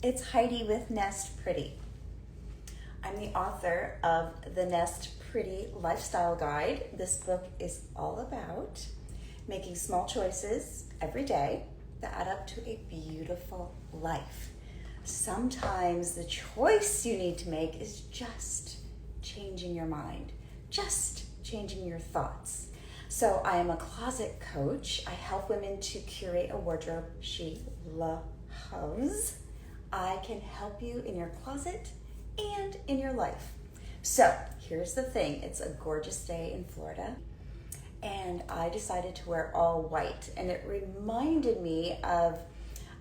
It's Heidi with Nest Pretty. I'm the author of the Nest Pretty Lifestyle Guide. This book is all about making small choices every day that add up to a beautiful life. Sometimes the choice you need to make is just changing your mind, just changing your thoughts. So I am a closet coach. I help women to curate a wardrobe she loves. I can help you in your closet and in your life. So here's the thing. It's a gorgeous day in Florida, and I decided to wear all white. And it reminded me of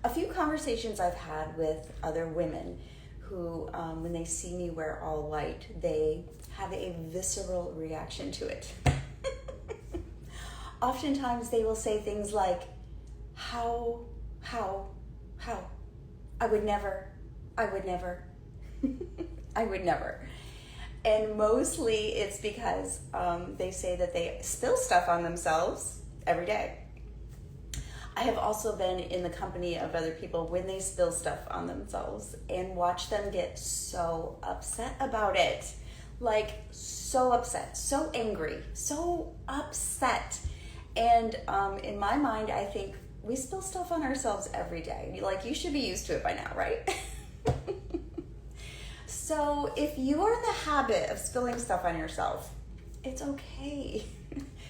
a few conversations I've had with other women who, when they see me wear all white, they have a visceral reaction to it. Oftentimes they will say things like, how, I would never, I would never. And mostly it's because they say that they spill stuff on themselves every day. I have also been in the company of other people when they spill stuff on themselves and watch them get so upset about it. Like so upset, so angry, so upset. And in my mind, I think we spill stuff on ourselves every day. Like, you should be used to it by now, right? So if you are in the habit of spilling stuff on yourself, it's okay.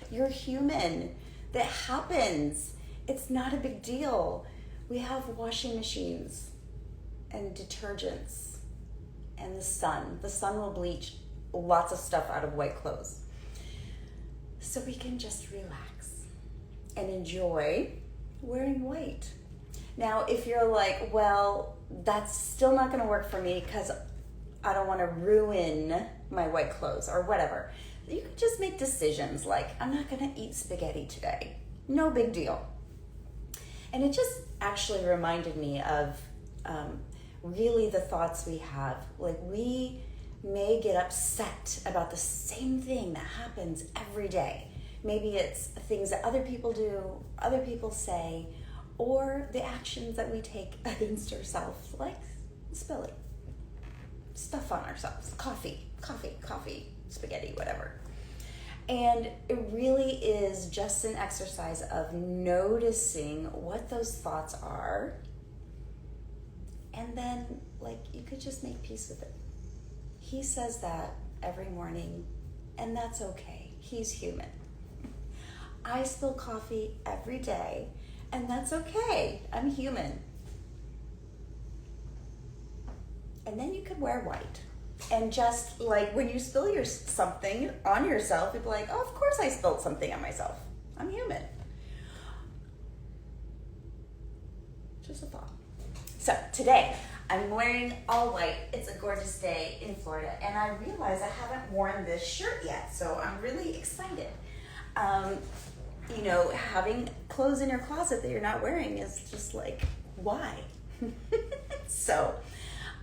You're human. That happens. It's not a big deal. We have washing machines and detergents and the sun. The sun will bleach lots of stuff out of white clothes. So we can just relax and enjoy wearing white. Now, if you're like, well, that's still not going to work for me because I don't want to ruin my white clothes or whatever, you can just make decisions like, I'm not going to eat spaghetti today. No big deal. And it just actually reminded me of really the thoughts we have. Like, we may get upset about the same thing that happens every day. Maybe it's things that other people do, other people say, or the actions that we take against ourselves, like spilling stuff on ourselves, coffee, spaghetti, whatever. And it really is just an exercise of noticing what those thoughts are, and then, like, you could just make peace with it. He says that every morning, and that's okay. He's human. I spill coffee every day, and that's okay. I'm human. And then you could wear white. And just like when you spill something on yourself, you'd be like, oh, of course I spilled something on myself. I'm human. Just a thought. So today, I'm wearing all white. It's a gorgeous day in Florida. And I realize I haven't worn this shirt yet, so I'm really excited. Having clothes in your closet that you're not wearing is just like, why? So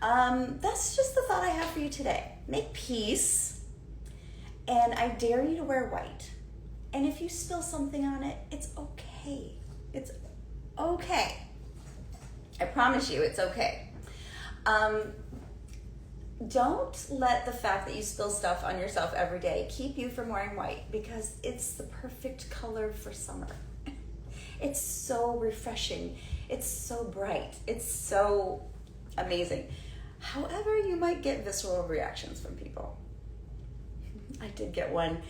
that's just the thought I have for you today. Make peace, and I dare you to wear white. And if you spill something on it, it's okay. It's okay. I promise you, it's okay. Don't let the fact that you spill stuff on yourself every day keep you from wearing white, because it's the perfect color for summer. It's so refreshing. It's so bright. It's so amazing. However, you might get visceral reactions from people. I did get one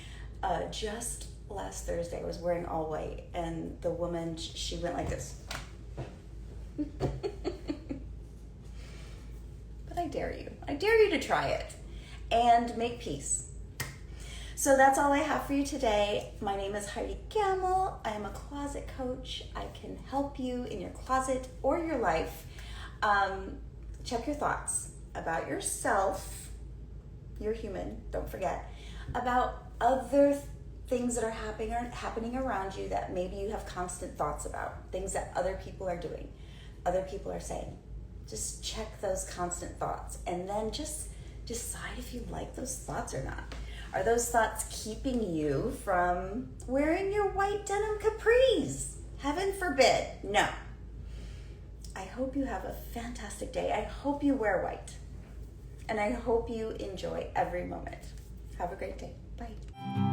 just last Thursday. I was wearing all white, and the woman, she went like this. But I dare you. I dare you to try it and make peace. So that's all I have for you today. My name is Heidi Gammill. I am a closet coach. I can help you in your closet or your life. Check your thoughts about yourself. You're human, don't forget. About other things that are happening around you that maybe you have constant thoughts about. Things that other people are doing, other people are saying. Just check those constant thoughts, and then just decide if you like those thoughts or not. Are those thoughts keeping you from wearing your white denim capris? Heaven forbid, no. I hope you have a fantastic day. I hope you wear white. And I hope you enjoy every moment. Have a great day. Bye.